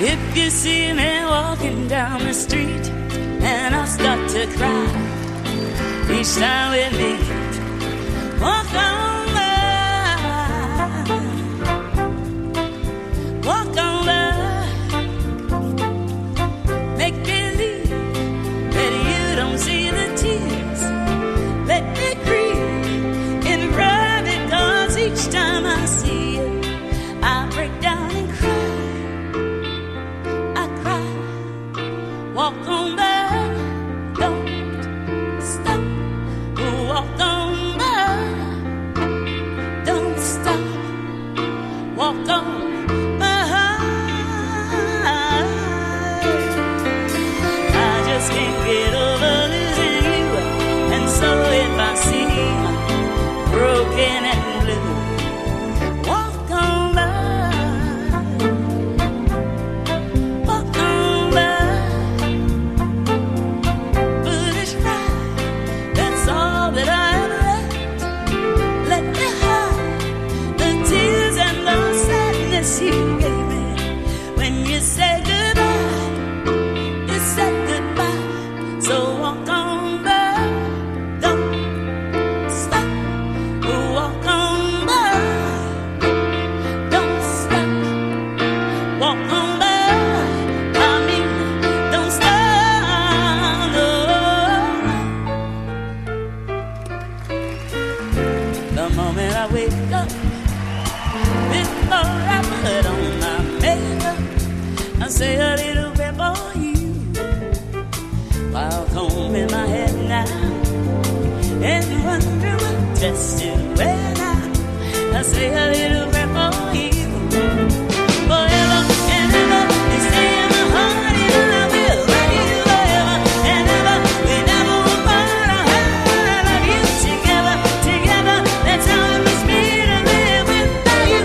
If you see me walking down the street and I start to cry each time we meet, walk on by, walk on by. Make believe that you don't see the tears. Let me grieve in private, 'cause each time I see you, I break down and cry. Walk on by, don't stop. Walk on by, don't stop. Walk on by. I just can't get over losing you, and so if I seem broken and blue, walk on by. You gave me when you said goodbye. You said goodbye. So walk on by, don't stop. Walk on by, don't stop. Walk on by, I mean, don't stop. No. The moment I wake up, before I put on my makeup, I say a little bit for you while combing my head now and wonder what dress to wear now. I say a little bit for you forever and ever. You stay in my heart and I will love you forever and ever. We never will part. I love you together, together. That's how it must be to live without you.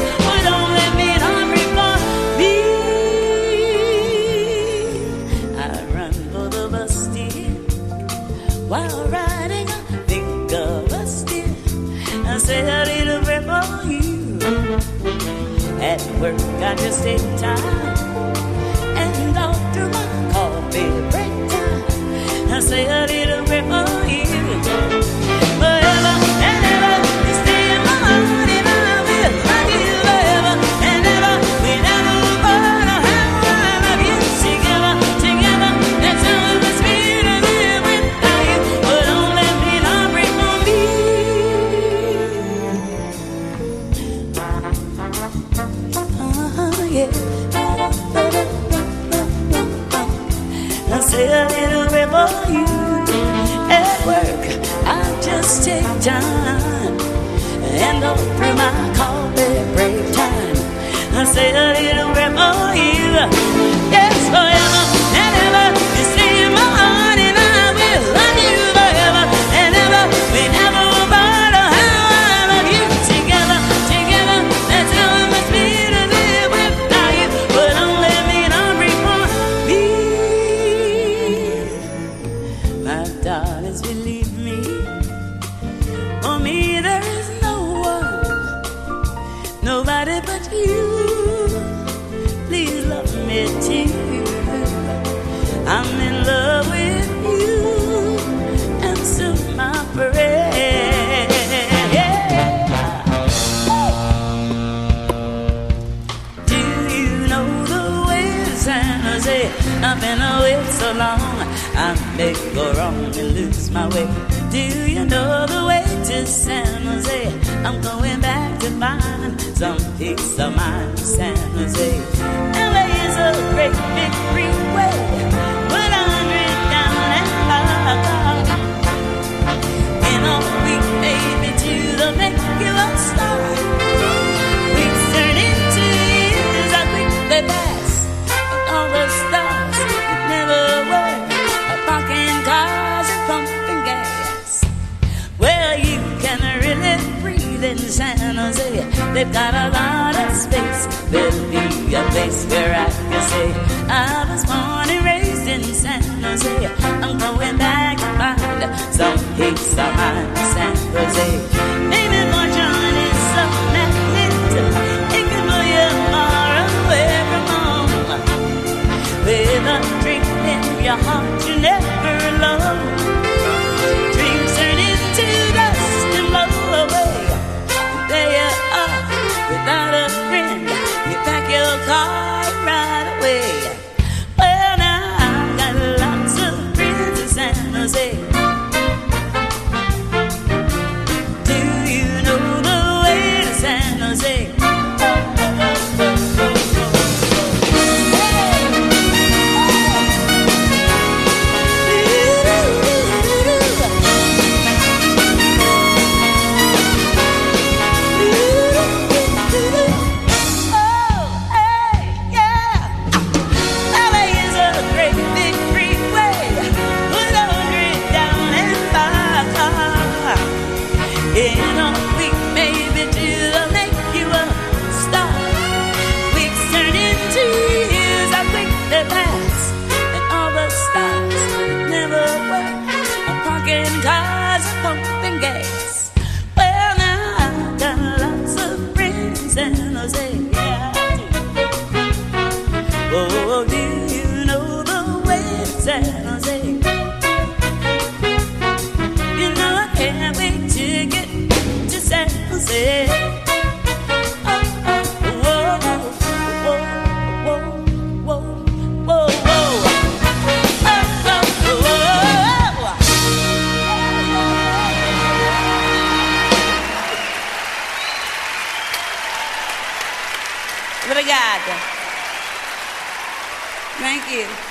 While riding, I think of us, dear. I say a little prayer for you. At work, I just take time, and all through my coffee break time, I say a little prayer for you. Forever and ever, you stay in my heart, and I will love you forever and ever. We never will part. I love you together, together. That's how it must be to live without you. But don't let me not break on me. Yeah. I say a little bit for you. At work, I just take time, and all through my coffee break time, I say a little bit for you. Yes, forever and ever, you stay in my heart, and I will love you forever and ever. We never will part. How I love you together, together. That's how it must be to live without you. But don't let me not break for me. My darlings, believe me, for me there is no one, nobody but you. Please love me too. I'm in love with you, answer my prayer. Do you know the way to San Jose? I've been away so long, I may go wrong and lose my way. Do you know the way to San Jose? I'm going back to find some peace of mind in San Jose. LA is a great big freeway, 100 down and up. In a week, maybe two, they'll make you a star. Weeks turn into years, I think they pass. All the stars that never were, parking cars and pumping gas. Well, you can really breathe in San Jose. They've got a lot of space. There'll be a place where I can say I was born and raised in San Jose. I'm going back to find some peace of mind in San Jose. Maybe fortune is so say, oh, oh, whoa, whoa, whoa, whoa, whoa, whoa, oh, oh, whoa. Obrigada. Thank you.